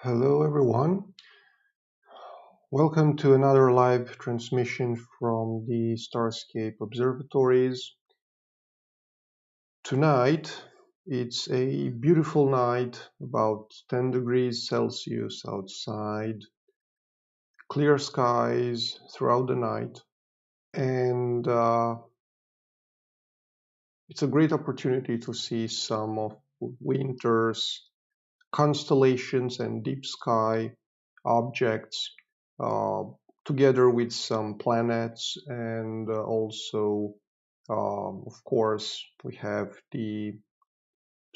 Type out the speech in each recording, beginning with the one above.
Hello everyone, welcome to another live transmission from the Starscape observatories. Tonight it's a beautiful night, about 10 degrees Celsius outside, clear skies throughout the night, and it's a great opportunity to see some of winter's constellations and deep sky objects, uh, together with some planets, and also, of course, we have the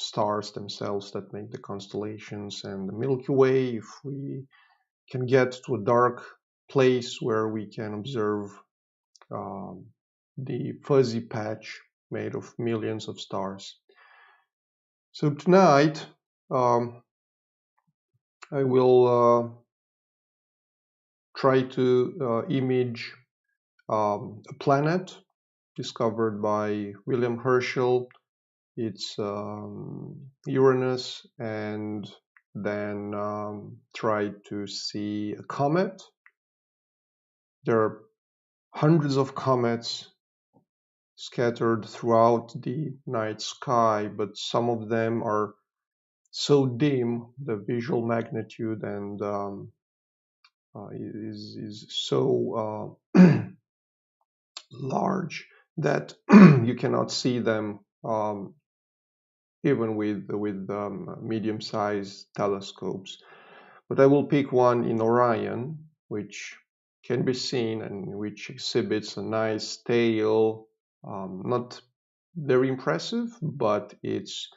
stars themselves that make the constellations and the Milky Way. If we can get to a dark place where we can observe um, the fuzzy patch made of millions of stars. So tonight, um, I will try to image a planet discovered by William Herschel. It's Uranus, and then try to see a comet. There are hundreds of comets scattered throughout the night sky, but some of them are so dim, the visual magnitude and is so large that you cannot see them even with medium-sized telescopes. But I will pick one in Orion, which can be seen and which exhibits a nice tail. Not very impressive, but it's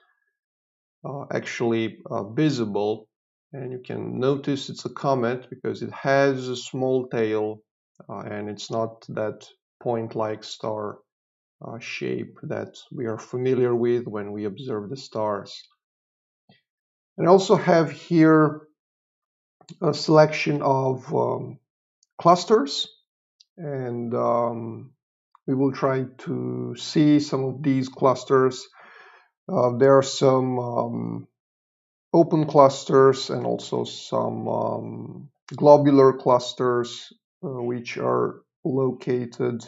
actually visible, and you can notice it's a comet because it has a small tail, and it's not that point-like star shape that we are familiar with when we observe the stars. And I also have here a selection of clusters, and we will try to see some of these clusters. There are some open clusters and also some globular clusters, which are located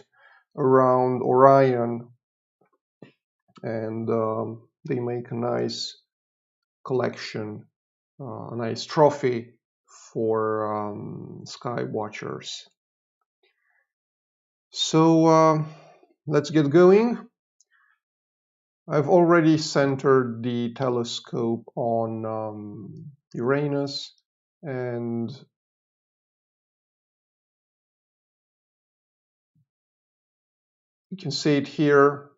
around Orion, and they make a nice collection, a nice trophy for sky watchers. So let's get going. I've already centered the telescope on Uranus, and you can see it here.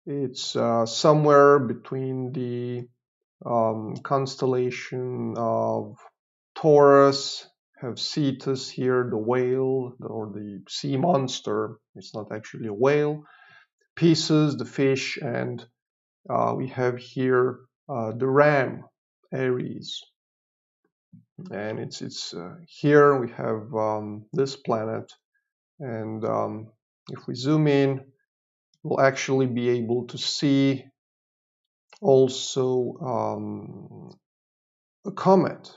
It's somewhere between the constellation of Taurus, have Cetus here, the whale or the sea monster. It's not actually a whale. Pisces, the fish, and we have here the ram, Aries. And it's here we have this planet, and if we zoom in, we'll actually be able to see also a comet.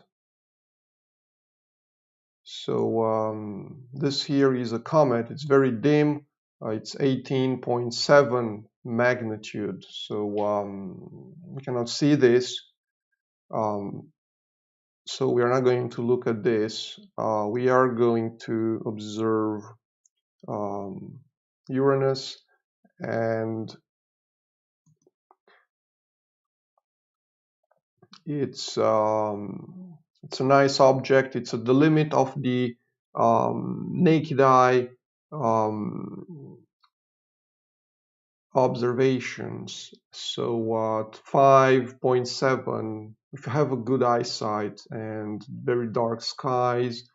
So this here is a comet. It's very dim. It's 18.7 magnitude. So we cannot see this. So we are not going to look at this. We are going to observe Uranus, and it's a nice object. It's at the limit of the naked eye observations. So at 5.7, if you have a good eyesight and very dark skies,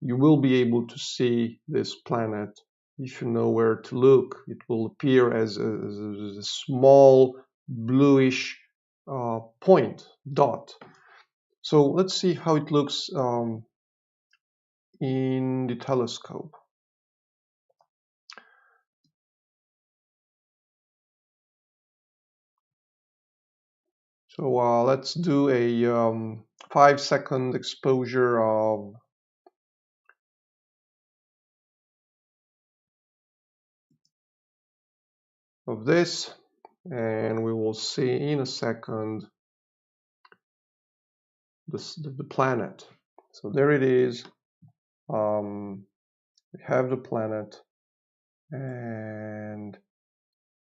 you will be able to see this planet. If you know where to look, it will appear as a small bluish point, dot. So let's see how it looks in the telescope. So let's do a 5-second exposure of this, and we will see in a second the planet. So there it is. We have the planet, and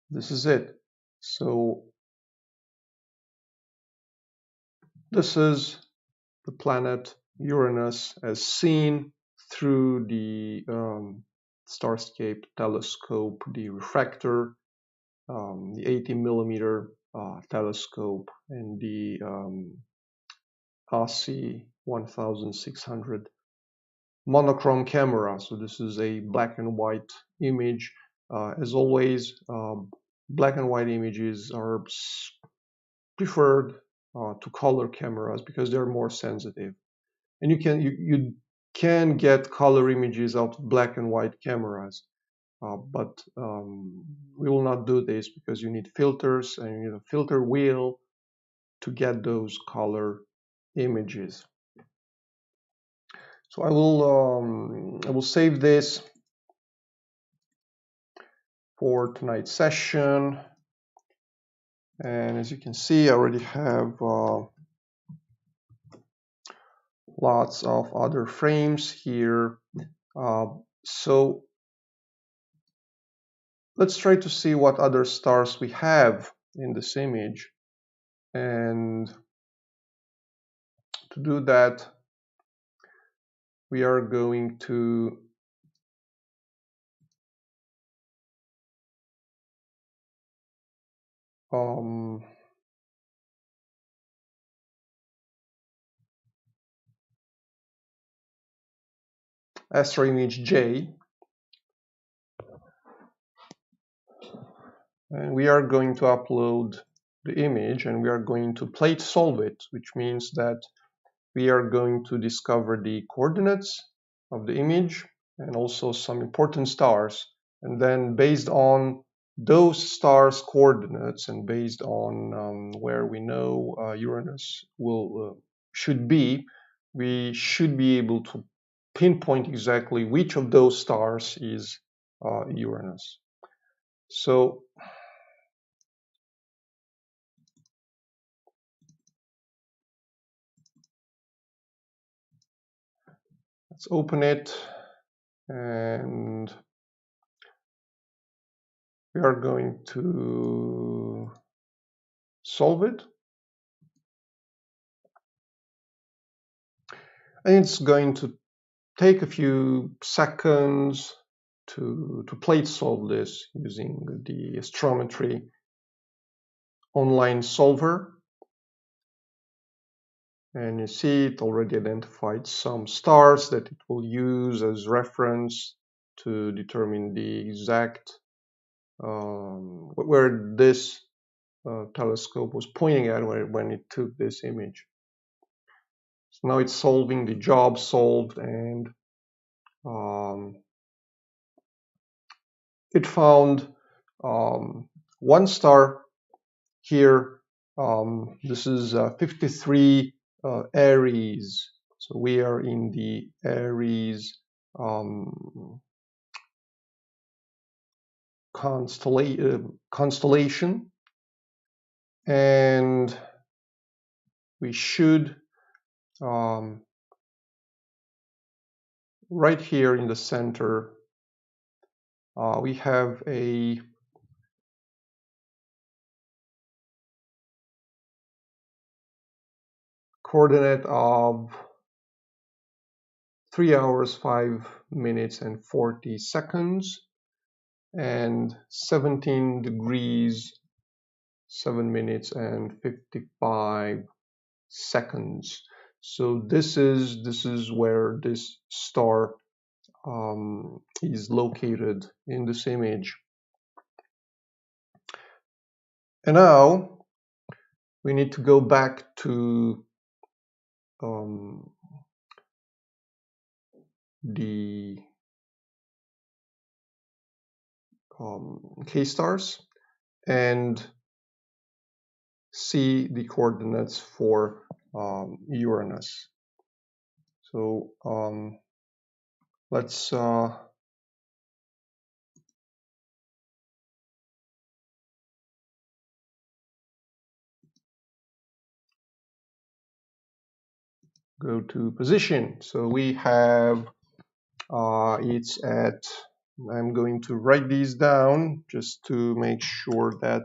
this is it. So this is the planet Uranus as seen through the Starscape telescope, the refractor, the 80mm telescope, and the ASI 1600 monochrome camera. So this is a black and white image. As always, black and white images are preferred to color cameras because they're more sensitive. And you can get color images out of black and white cameras, but we will not do this because you need filters and you need a filter wheel to get those color images. So I will save this for tonight's session, and as you can see, I already have lots of other frames here. So let's try to see what other stars we have in this image, and to do that we are going to astro image J, and we are going to upload the image and we are going to plate solve it, which means that we are going to discover the coordinates of the image and also some important stars, and then based on those stars coordinates and based on where we know Uranus should be, we should be able to pinpoint exactly which of those stars is Uranus. So let's open it, and we are going to solve it. And it's going to take a few seconds to plate solve this using the astrometry online solver. And you see it already identified some stars that it will use as reference to determine the exact where this telescope was pointing at when it took this image. So now it's solving, the job solved, and it found one star here. This is 53 Aries. So we are in the Aries constellation, and we should right here in the center we have a coordinate of 3 hours 5 minutes and 40 seconds and 17 degrees 7 minutes and 55 seconds. So this is where this star is located in this image. And now we need to go back to the K-stars and see the coordinates for Uranus. So let's go to position. So we have it's at, I'm going to write these down just to make sure that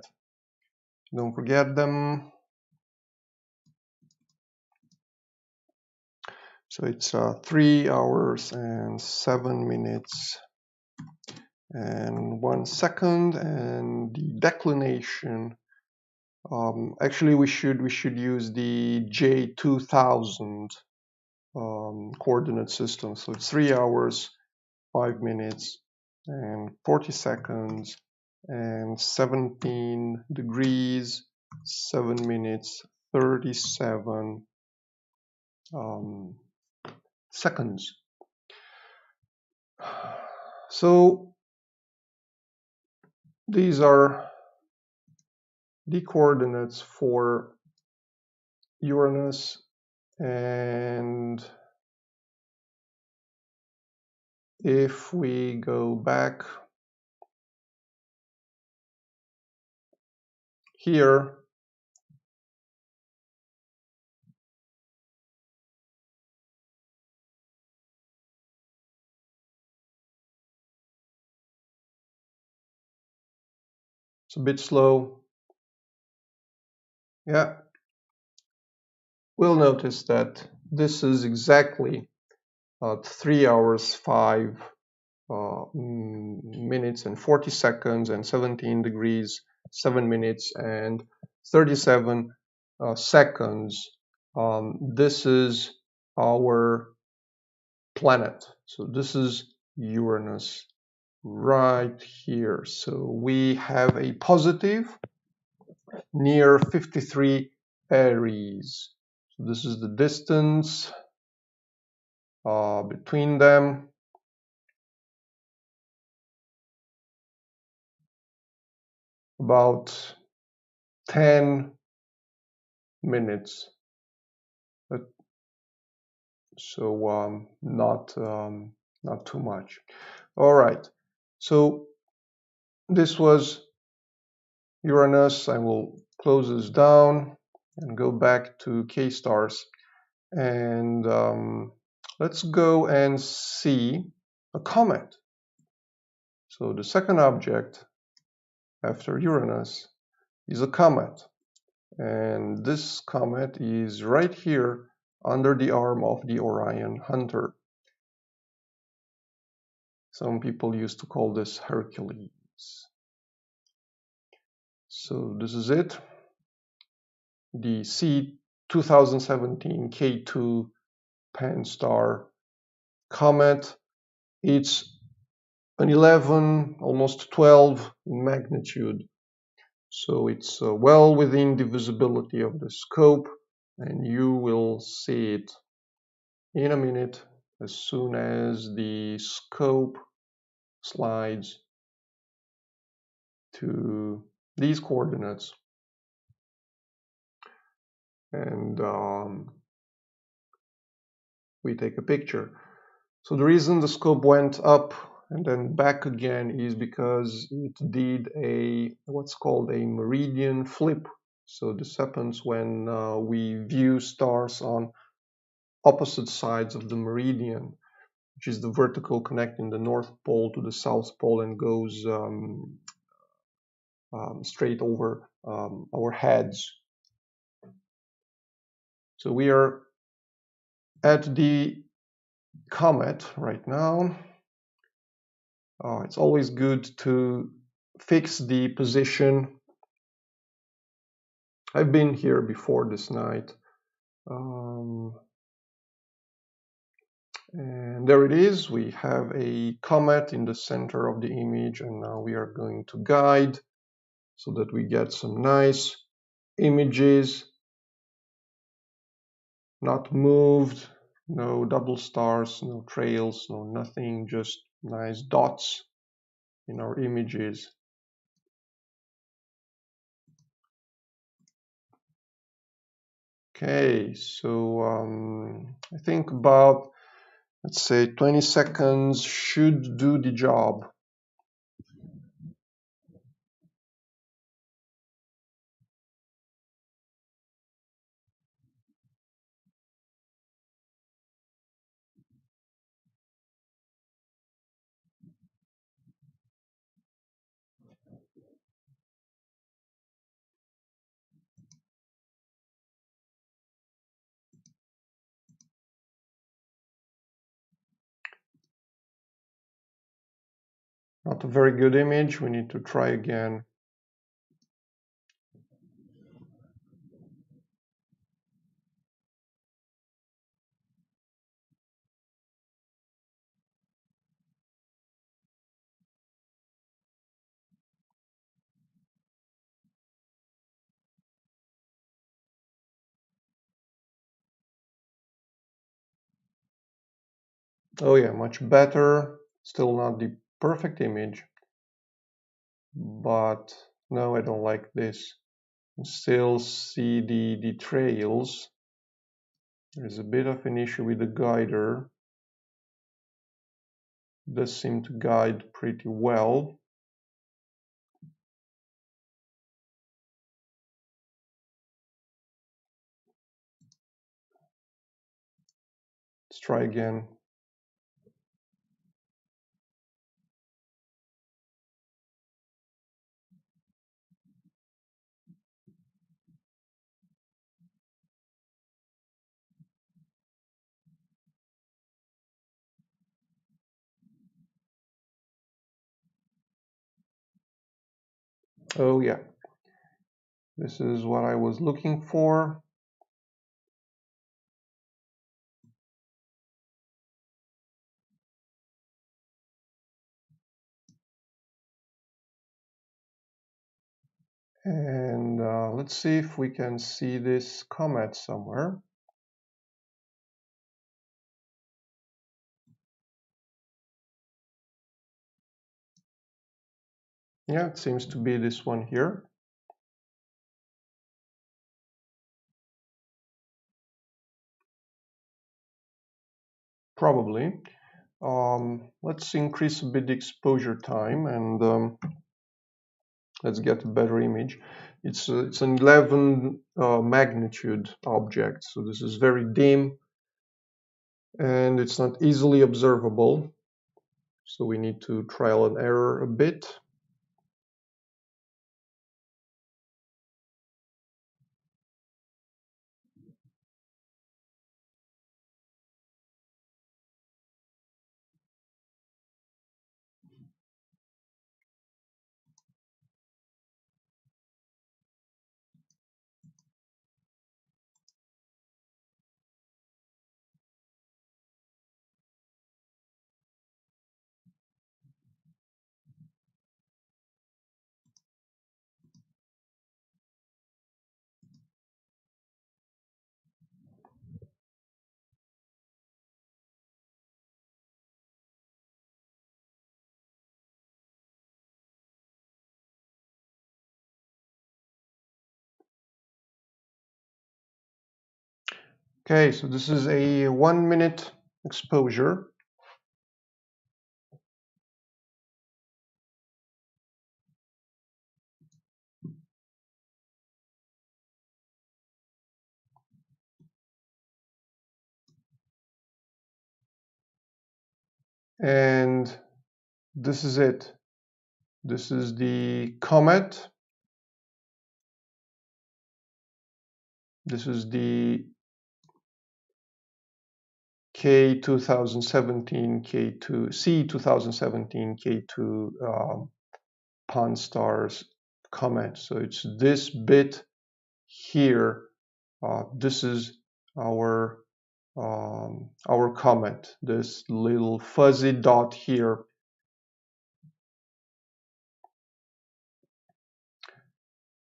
don't forget them. So it's 3 hours and 7 minutes and 1 second, and the declination. Actually, we should use the J2000 coordinate system. So it's 3 hours, 5 minutes, and 40 seconds, and 17 degrees, 7 minutes, 37 seconds. So these are the coordinates for Uranus, and if we go back here, it's a bit slow. Yeah, we'll notice that this is exactly 3 hours, 5 minutes and 40 seconds, and 17 degrees, 7 minutes and 37 seconds. This is our planet. So this is Uranus right here. So we have a positive near 53 Aries. So this is the distance between them. About 10 minutes. So not too much. All right. So this was Uranus. I will close this down and go back to K-stars, and let's go and see a comet. So the second object after Uranus is a comet, and this comet is right here under the arm of the Orion Hunter. Some people used to call this Hercules. So this is it, the C2017 K2 Pan-star comet. It's an 11, almost 12 in magnitude. So it's well within the visibility of the scope, and you will see it in a minute as soon as the scope slides to these coordinates. And we take a picture. So the reason the scope went up and then back again is because it did what's called a meridian flip. So this happens when we view stars on opposite sides of the meridian, which is the vertical connecting the North Pole to the South Pole and goes straight over our heads. So we are at the comet right now. It's always good to fix the position. I've been here before this night. And there it is. We have a comet in the center of the image, and now we are going to guide so that we get some nice images, not moved, no double stars, no trails, no nothing, just nice dots in our images. Okay, so I think about, let's say, 20 seconds should do the job. Not a very good image. We need to try again. Oh yeah, much better. Still not the perfect image, but no, I don't like this. You still see the trails. There's a bit of an issue with the guider. It does seem to guide pretty well. Let's try again. Oh yeah, this is what I was looking for. And let's see if we can see this comet somewhere. Yeah, it seems to be this one here. Probably. Let's increase a bit the exposure time and let's get a better image. It's an 11 magnitude object, so this is very dim and it's not easily observable. So we need to trial and error a bit. Okay, so this is a 1 minute exposure. And this is it. This is the comet. This is the K 2017 K2 C 2017 K2 Pan-STARRS comet. So it's this bit here. This is our comet. This little fuzzy dot here.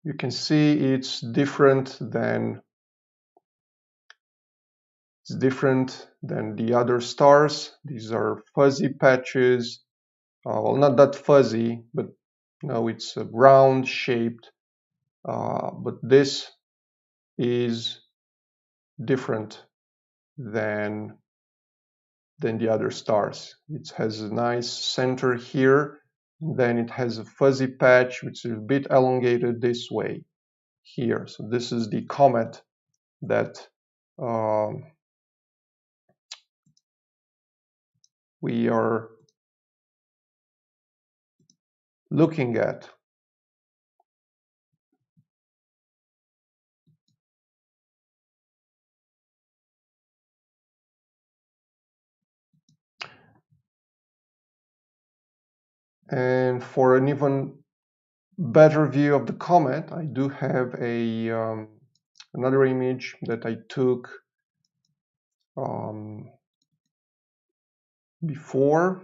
You can see it's different than the other stars. These are fuzzy patches. Well, not that fuzzy, but no, it's a round shaped. But this is different than the other stars. It has a nice center here, then it has a fuzzy patch which is a bit elongated this way here. So this is the comet that we are looking at. And for an even better view of the comet, I do have a another image that I took before.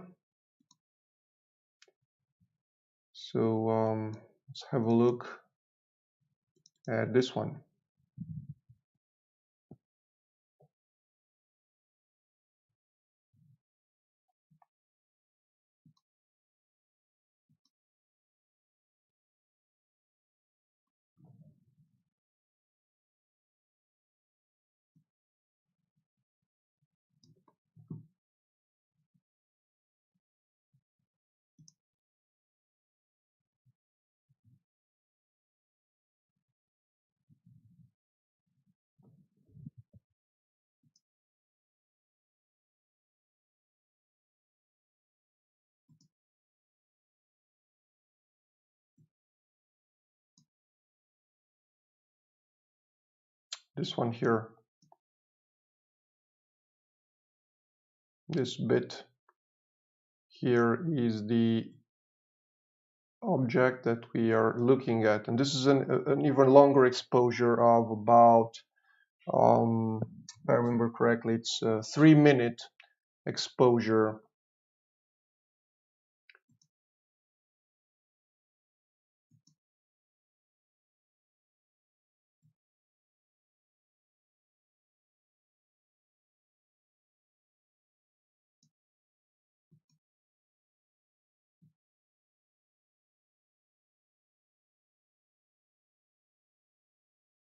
So let's have a look at this one. This one here. This bit here is the object that we are looking at, and this is an even longer exposure of about, if I remember correctly, it's a 3-minute exposure.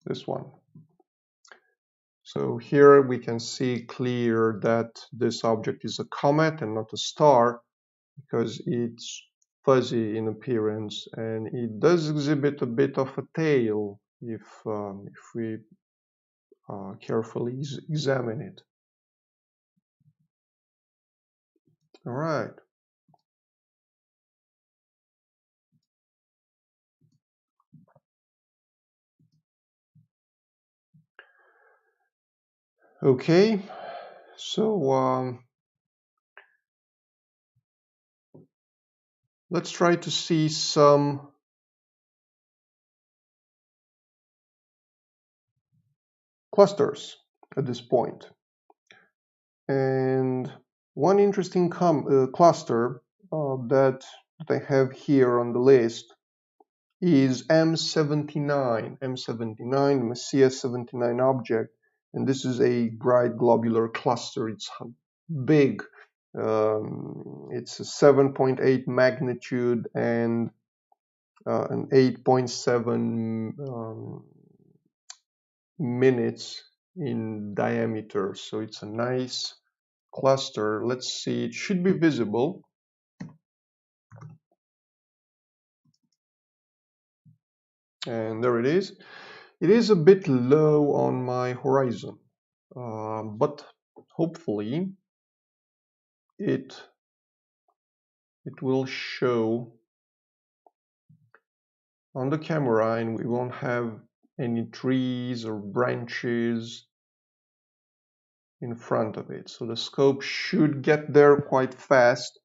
This one. So here we can see clear that this object is a comet and not a star, because it's fuzzy in appearance, and it does exhibit a bit of a tail if we carefully examine it. All right. Okay, so let's try to see some clusters at this point. And one interesting cluster that I have here on the list is M79, M79, Messier 79 object. And this is a bright globular cluster. It's big. It's a 7.8 magnitude and an 8.7 minutes in diameter. So it's a nice cluster. Let's see, it should be visible. And there it is. It is a bit low on my horizon, but hopefully it will show on the camera and we won't have any trees or branches in front of it. So the scope should get there quite fast.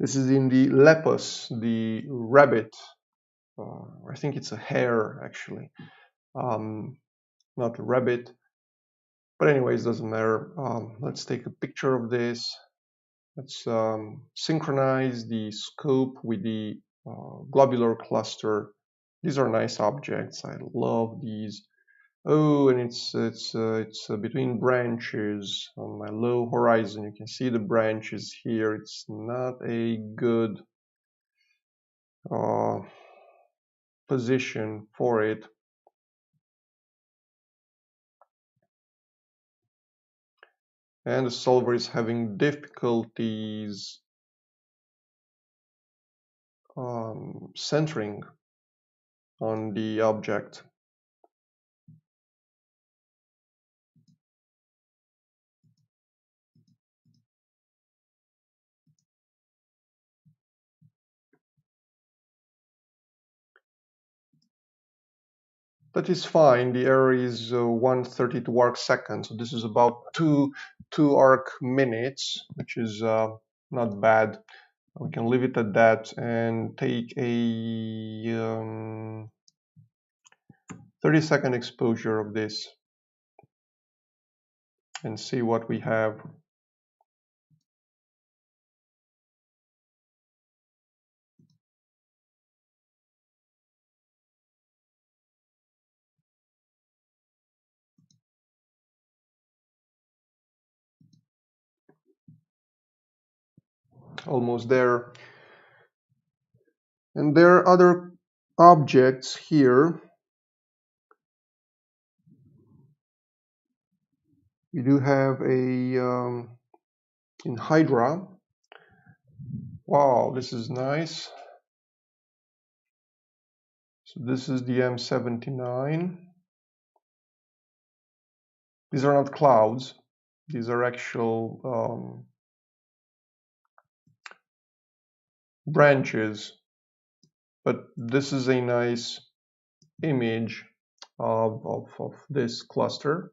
This is in the lepus, the rabbit. I think it's a hare actually, not a rabbit. But anyways, doesn't matter. Let's take a picture of this. Let's synchronize the scope with the globular cluster. These are nice objects. I love these. Oh, and it's between branches on my low horizon. You can see the branches here. It's not a good position for it. And the solver is having difficulties centering on the object. That is fine. The error is 132 arc seconds, so this is about two arc minutes, which is not bad. We can leave it at that and take a 30-second exposure of this and see what we have. Almost there. And there are other objects here. We do have a in Hydra. Wow, this is nice. So this is the M79. These are not clouds. These are actual branches. But this is a nice image of this cluster.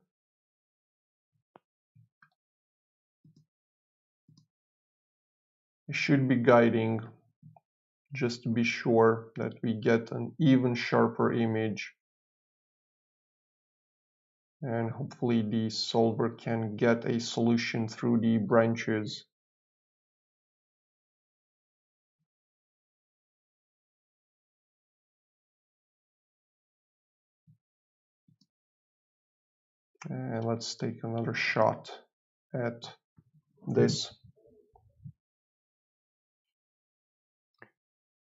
It should be guiding just to be sure that we get an even sharper image. And hopefully the solver can get a solution through the branches. And let's take another shot at this.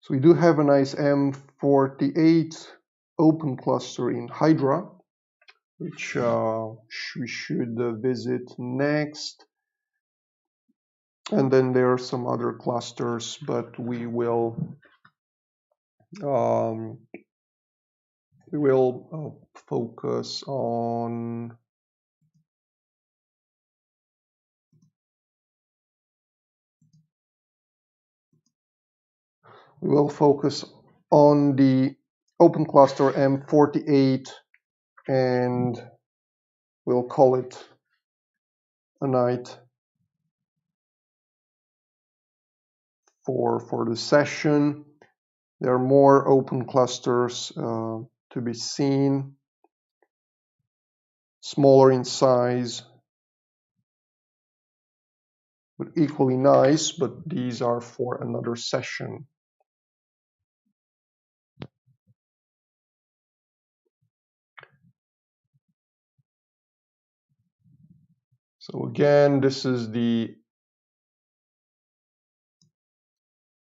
So we do have a nice M48 open cluster in Hydra, which we should visit next. And then there are some other clusters, but we will focus on the open cluster M48, and we'll call it a night for the session. There are more open clusters to be seen, smaller in size, but equally nice, but these are for another session. So again, this is the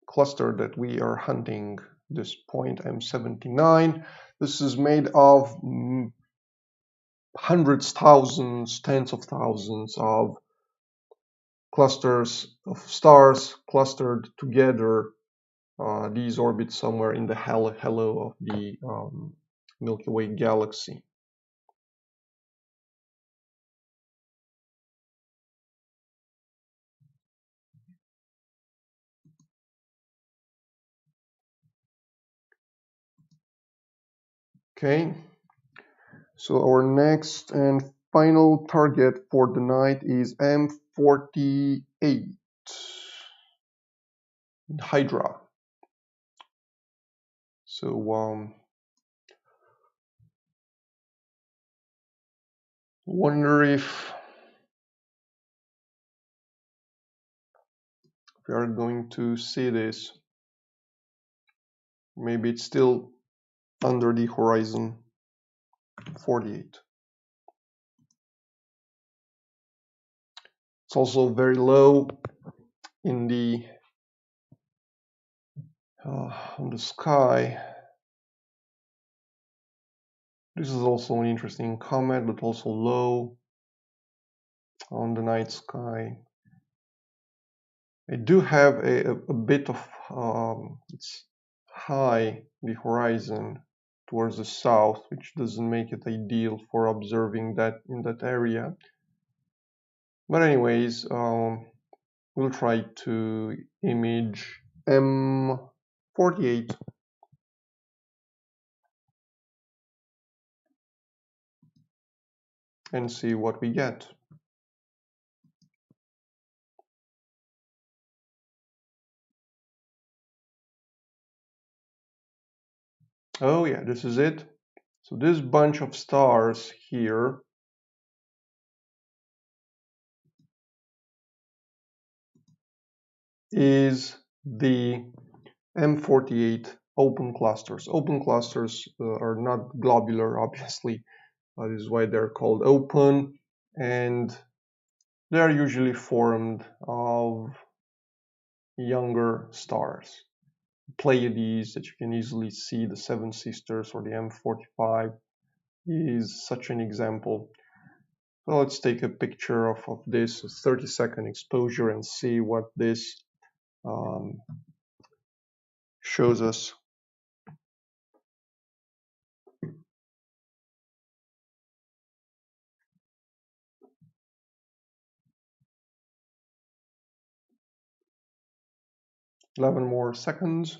cluster that we are hunting, this point M79. This is made of hundreds, thousands, tens of thousands of clusters of stars clustered together. These orbit somewhere in the halo of the Milky Way galaxy. Okay, so our next and final target for the night is M48 Hydra. So wonder if we are going to see this. Maybe it's still under the horizon. 48. It's also very low in the on the sky. This is also an interesting comet, but also low on the night sky. I do have a bit of, it's high the horizon towards the south, which doesn't make it ideal for observing that in that area. But anyways, we'll try to image M48 and see what we get. Oh yeah, this is it. So this bunch of stars here is the M48 open clusters. Open clusters are not globular, obviously. This is why they're called open, and they are usually formed of younger stars. Pleiades that you can easily see, the Seven Sisters or the M45 is such an example. So let's take a picture of this 30-second exposure and see what this shows us. Eleven more seconds.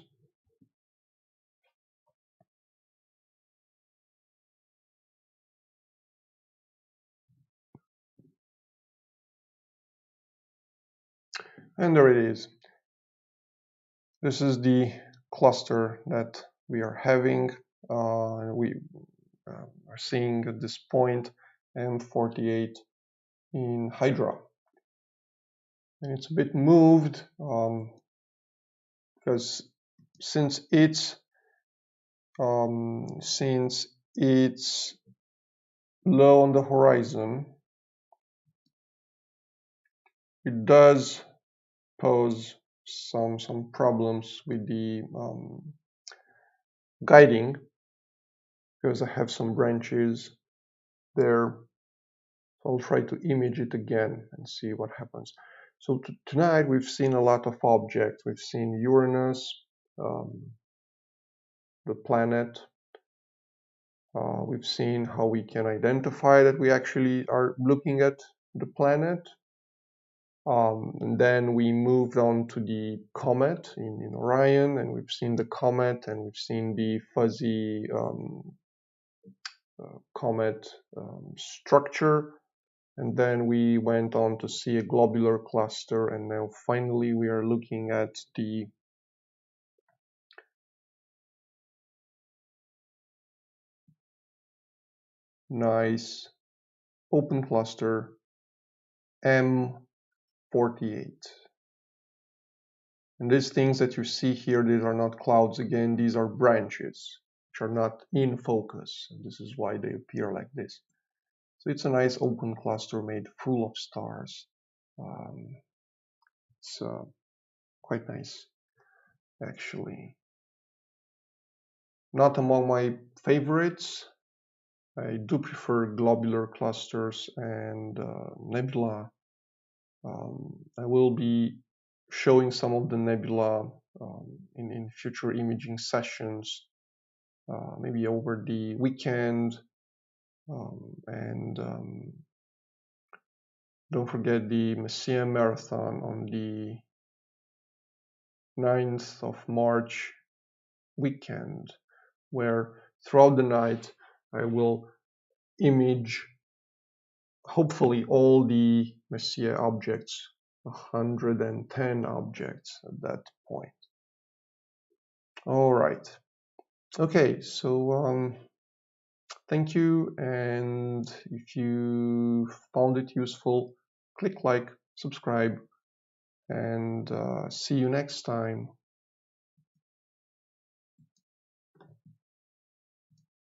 And there it is. This is the cluster that we are having. We are seeing at this point M48 in Hydra. And it's a bit moved because since it's low on the horizon, it does pose some problems with the guiding, because I have some branches there. I'll try to image it again and see what happens. So tonight we've seen a lot of objects. We've seen Uranus, the planet. We've seen how we can identify that we actually are looking at the planet. And then we moved on to the comet in Orion, and we've seen the comet, and we've seen the fuzzy comet structure. And then we went on to see a globular cluster, and now finally we are looking at the nice open cluster M48. And these things that you see here, these are not clouds again, these are branches, which are not in focus. And this is why they appear like this. So it's a nice open cluster made full of stars. It's quite nice, actually. Not among my favorites. I do prefer globular clusters and nebula. I will be showing some of the nebula in future imaging sessions, maybe over the weekend. And don't forget the Messiah Marathon on the 9th of March weekend, where throughout the night I will image hopefully all the Messiah objects, 110 objects at that point. All right. Okay, so thank you, and if you found it useful, click like, subscribe, and see you next time.